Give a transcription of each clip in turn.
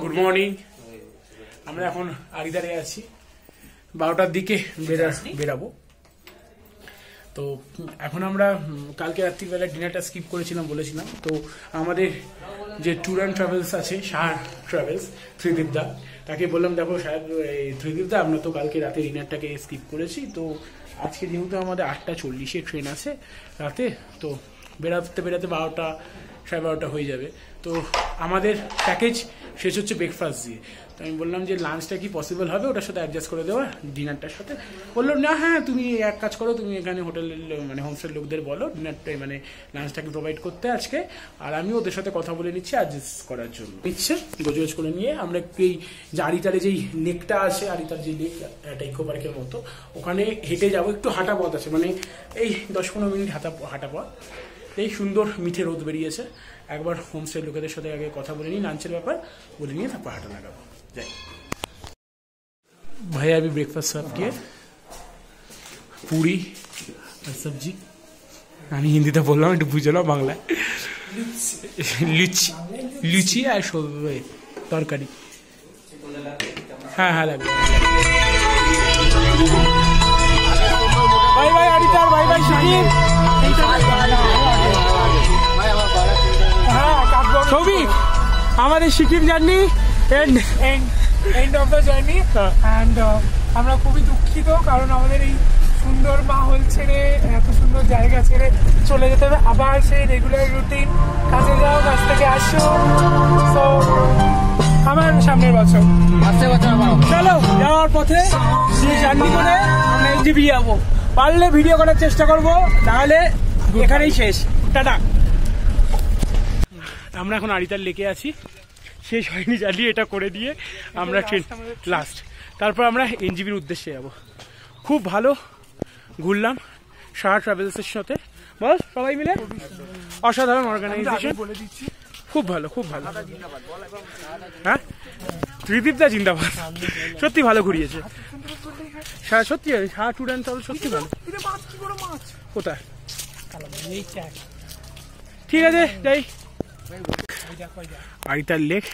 Good morning. আমরা এখন আড়িদারে আছি, 12টার দিকে বেরাবো। তো এখন আমরা কালকে রাত্রিবেলা ডিনারটা স্কিপ করেছিলাম বলেছিলাম। তো আমাদের যে ট্যুর অ্যান্ড ট্রাভেলস আছে, সাহার ট্রাভেলস, ত্রিদীপদা, তাকে বললাম দেখো সাহেব, ত্রিদীপদা আমরা তো কালকে রাতে ডিনারটাকে স্কিপ করেছি, তো আজকে যেহেতু আমাদের 8:40-এ ট্রেন আছে রাতে, তো বেরাতে বেরাতে 12টা সাড়ে 12টা হয়ে যাবে। তো আমাদের প্যাকেজ শেষ হচ্ছে ব্রেকফাস্ট দিয়ে। তো আমি বললাম যে লাঞ্চটা কি পসিবল হবে ওটার সাথে অ্যাডজাস্ট করে দেওয়া ডিনারটার সাথে। বললো না, হ্যাঁ তুমি এক কাজ করো, তুমি এখানে হোটেলের মানে হোমস্টের লোকদের বলো ডিনারটা মানে লাঞ্চটাকে প্রোভাইড করতে আজকে, আর আমি ওদের সাথে কথা বলে নিচ্ছি অ্যাডজাস্ট করার জন্য। নিচ্ছে গোজগোজ করে নিয়ে আমরা একটু এই যে আড়িতারে যেই লেকটা আছে, আড়িতার যে লেক, একটা ইকো পার্কের মতো, ওখানে হেঁটে যাবো। একটু হাঁটা পথ আছে, মানে এই 10-15 মিনিট হাঁটা পথ। এই সুন্দর মিঠে রোদ বেরিয়েছে। একবার হোমস্টের লোকেদের সাথে আগে কথা বলে নিই, লাঞ্চের ব্যাপার বলে নিয়ে তারপর হাঁটা লাগাবো। যাই ভাইয়া, अभी ब्रेकफास्ट सर्व किए, पूरी और सब्जी। আমি হিন্দিতে বললাম, একটু বুঝে নাও বাংলায়। লুচি আর তরকারি। হ্যাঁ হ্যাঁ লাগবে। Bye bye Aritar, bye bye Shahin. ছবি আমাদের Sikkim journey end of the journey. And আমরা খুবই দুঃখিত, কারণ আমাদের এই সুন্দর মাহল ছেড়ে, এত সুন্দর জায়গা ছেড়ে চলে যেতে হবে আবার সেই রেগুলার রুটিন। কাজে যাও, কাজ থেকে আসো। তো আমার সামনের বছর চলো যাওয়ার পথে জার্নি করে আমরা এনজিপি যাবো। পারলে ভিডিও করার চেষ্টা করবো, তাহলে এখানেই শেষ। টাটা। আমরা এখন আড়িতার লেকে আছি, শেষ হয়নি জার্নি, এটা করে দিয়ে আমরা ট্রেন লাস্ট। তারপর আমরা এনজিপির উদ্দেশ্যে যাব। খুব ভালো ঘুরলাম সাহা ট্রাভেলসের সাথে, বল সবাই মিলে অসাধারণ অর্গানাইজেশন, খুব ভালো খুব ভালো। হ্যাঁ, ত্রিদীপদা জিন্দাবাদ, সত্যি ভালো ঘুরিয়েছে। সত্যি সাহা ট্যুর অ্যান্ড ট্রাভেলস সত্যি ভালো। কোথায়? ঠিক আছে যাই। আড়িতার লেক।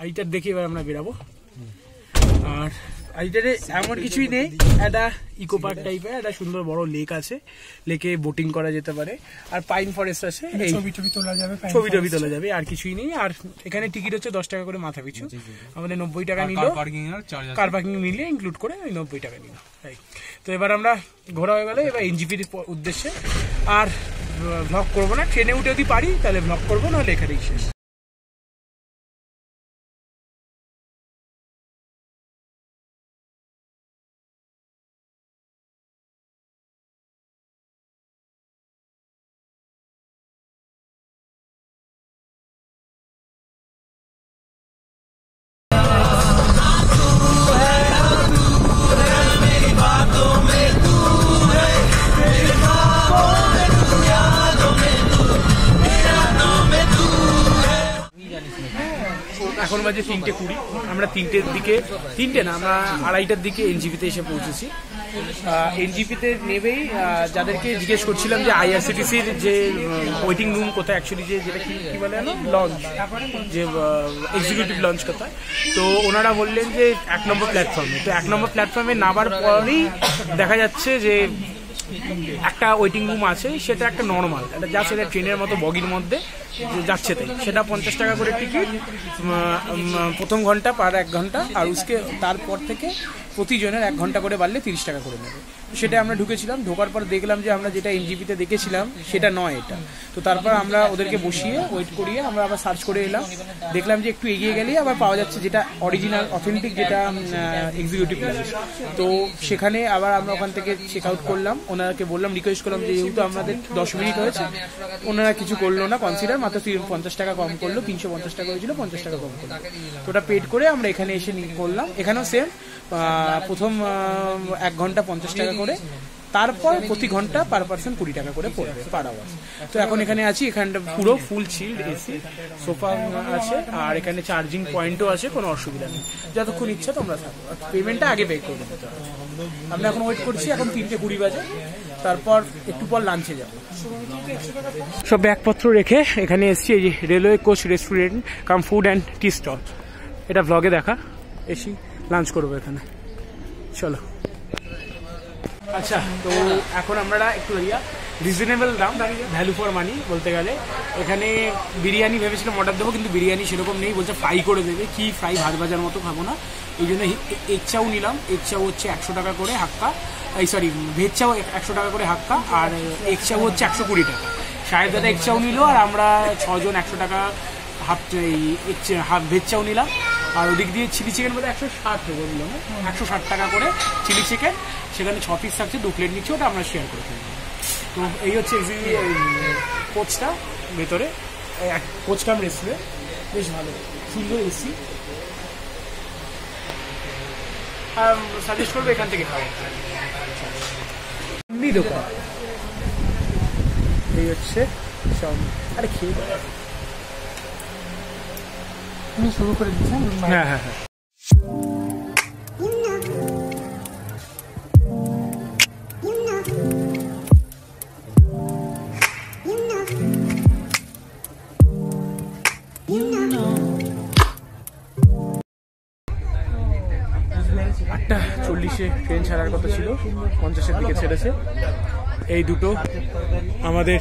আড়িটার দেখে এবার আমরা বেরাবো। আর আড়িটারে এমন কিছুই নেই, একটা ইকো পার্ক টাইপের একটা সুন্দর বড় লেক আছে, লেকে বোটিং করা যেতে পারে, আর পাইন ফরেস্ট আছে, ছবি টবি তোলা যাবে, আর কিছুই নেই। আর এখানে টিকিট হচ্ছে 10 টাকা করে মাথা পিছু। আমাদের 90 টাকা নিল, কার পার্কিং নিলে ইনক্লুড করে 90 টাকা নিল। তো এবার আমরা ঘোরা হয়ে গেলে এবার এনজিপির উদ্দেশ্যে আর ভ্লগ করবো না। ট্রেনে উঠে যদি পারি তাহলে ভ্লগ করবো, নাহলে এখানেই শেষ। এখন বাজে 3:20। আমরা 3টের দিকে, 3টে না, আমরা 2:30টার দিকে এনজিপিতে এসে পৌঁছেছি। এনজিপিতে নেবেই যাদেরকে জিজ্ঞেস করছিলাম যে আইআরসিটিসির যে ওয়েটিং রুম কোথায়, অ্যাকচুয়ালি যেটা কি বলে লঞ্চ, যে এক্সিকিউটিভ লঞ্চ কোথায়, তো ওনারা বললেন যে 1 নম্বর প্ল্যাটফর্মে। তো 1 নম্বর প্ল্যাটফর্মে নামার পরেই দেখা যাচ্ছে যে একটা ওয়েটিং রুম আছে, সেটা একটা নর্মাল, এটা জাস্ট এটা ট্রেনের মতো বগির মধ্যে যাচ্ছে তাই, সেটা 50 টাকা করে টিকিট প্রথম ঘন্টা পার 1 ঘন্টা, আর উসকে তারপর থেকে প্রতিজনের 1 ঘন্টা করে বাড়লে 30 টাকা করে নেবে। সেটা আমরা ঢুকেছিলাম, ঢোকার পর দেখলাম যে আমরা যেটা এনজিপিতে দেখেছিলাম সেটা নয় এটা। তো তারপর আমরা ওদেরকে বসিয়ে ওয়েট করিয়ে আমরা আবার সার্চ করে এলাম, দেখলাম যে একটু এগিয়ে গেলেই আবার পাওয়া যাচ্ছে যেটা অরিজিনাল অথেন্টিক, যেটা এক্সিকিউটিভ লাউঞ্জ। তো সেখানে আবার আমরা ওখান থেকে চেক আউট করলাম, ওনাকে বললাম, রিকোয়েস্ট করলাম যে যেহেতু আমাদের 10 মিনিট হয়েছে, ওনারা কিছু করলো না কনসিডার, মাত্র 50 টাকা কম করলো, 350 টাকা হয়েছিল, 50 টাকা কম করলো। তো ওটা পেড করে আমরা এখানে এসে করলাম। এখানেও সেম, প্রথম 1 ঘন্টা 50 টাকা করে, তারপর প্রতি ঘন্টা পার পার্সন 20 টাকা করে পড়বে পার আওয়ার। তো এখন এখানে আছি, এখানটা পুরো ফুল চিল্ড এসি, সোফা আছে, আর এখানে চার্জিং পয়েন্টও আছে, কোনো অসুবিধা নেই, যতক্ষণ ইচ্ছা তোমরা থাকো। পেমেন্টটা আগে পে করে দিতে হবে। আমরা এখন ওয়েট করছি, এখন 3:20 বাজে, তারপর একটু পর লাঞ্চে যাব। সব ব্যাগপত্র রেখে এখানে এসছি, এই যে railway coach restaurant cum food and tea stall, এটা ব্লগে দেখা, এসি লাঞ্চ করবো এখানে, চলো। আচ্ছা, তো এখন আমরা একটু রিজনেবল দাম, ভ্যালু ফর মানি বলতে গেলে। এখানে বিরিয়ানি ভেবেছিলাম অর্ডার দেবো, কিন্তু বিরিয়ানি সেরকম নেই, বলছে ফ্রাই করে দেবে। কি ফ্রাই, ভাত ভাজার মতো খাবো না, এই জন্য এগ চাউ নিলাম। এগ চাউ হচ্ছে 100 টাকা করে হাক্কা, সরি ভেজ চাউ 100 টাকা করে হাক্কা, আর এগ চাউ হচ্ছে 120 টাকা। সাহেব দাদা এগ চাউ নিল, আর আমরা 6 জন 100 টাকা হাফ ভেজ চাউ নিলাম। আর ওদিক দিয়ে চিলি চিকেন বলে 160 বললো না, 160 টাকা করে চিলি চিকেন, সেখানে 6 পিস থাকছে, 2 প্লেট নিচ্ছি, ওটা আমরা শেয়ার করে ফেলবো। তো এই হচ্ছে কোচটা, ভেতরে কোচ কাম রেস্টুরেন্ট, বেশ ভালো, সুন্দর এসি, সাজেস্ট করবো এখান থেকে খাওয়া। দোকান এই হচ্ছে সব, আরে খেয়ে তুমি শুরু করে দিচ্ছেন। হ্যাঁ হ্যাঁ হ্যাঁ, আটটা 40-এ ট্রেন ছাড়ার কথা ছিল, 50-এর দিকে ছেড়েছে। এই দুটো আমাদের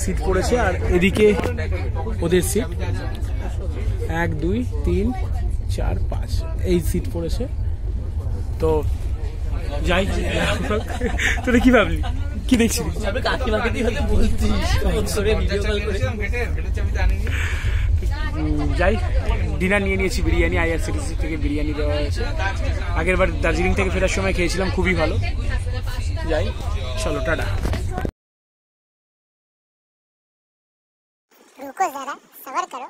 সিট পড়েছে, আর এদিকে ওদের সিট 1 2 3 4 5 এই সিট পড়েছে। তো যাই, তোরা কি ভাবলি, কি দেখছিস? যাই, ডিনার নিয়ে নিয়েছি, বিরিয়ানি IRCTC থেকে বিরিয়ানি দেওয়া হয়েছে। আগের বার দার্জিলিং থেকে ফেরার সময় খেয়েছিলাম, খুবই ভালো। যাই, চলো, টাটা। रुको जरा, सब्र करो।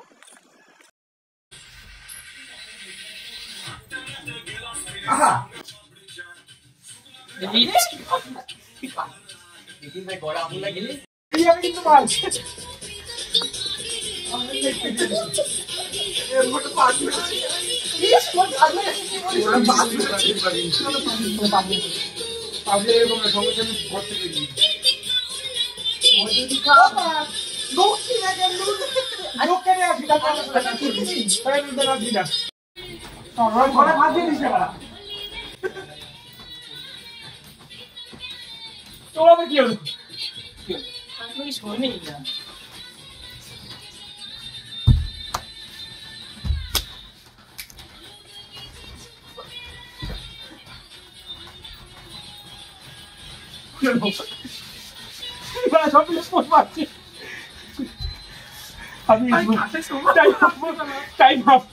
Time up.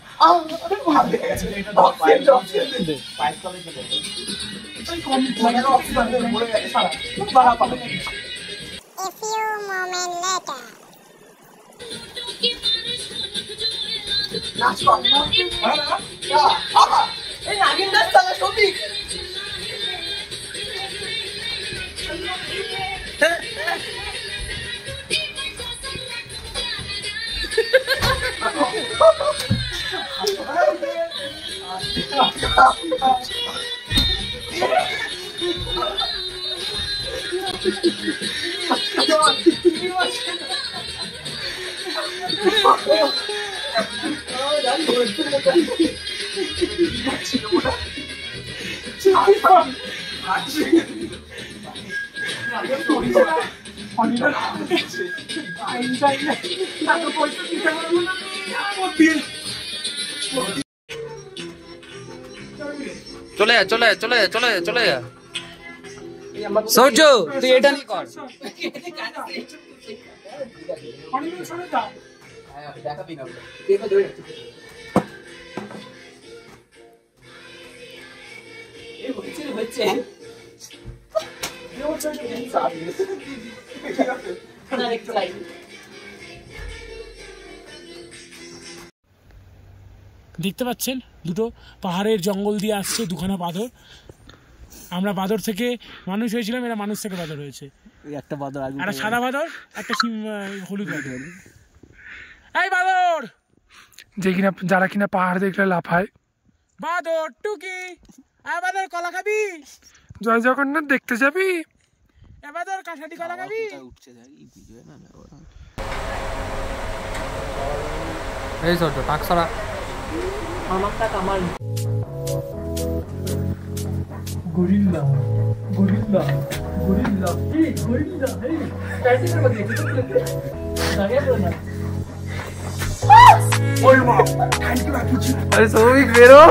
A few moments later. চলে যা চলে যা চলে যা চলে যা চলে যা সূর্য তুই এটা নিয়ে কর দেখাবি না হচ্ছে দেখতে পাচ্ছেন দুটো পাহাড়ের জঙ্গল দিয়ে আসছে দুখানা বাঁদর। আমরা বাঁদর থেকে মানুষ হয়েছিলাম, এরা মানুষ থেকে বাঁদর হয়েছে। একটা বাঁদর একটা সাদা বাঁদর, একটা হলুদ বাঁদর। এই বাঁদর যে কিনা, যারা কিনা পাহাড় দেখলে লাফায়, বাঁদর টুকি বাঁদর কলা খাবি, জয় জগন্নাথ দেখতে যাবি, বাঁদর কাঁসাটি কলা খাবি। এই সূর্য টাকসারা আমার টাক আমার গরিল্লা গরিল্লা গরিল্লা এই গরিল্লা এই টাইটেলের মধ্যে কিছু লিখতে দাঁড়িয়ে না। ওই মা থ্যাংক ইউ কিছু। আরে সৌমিক বেরো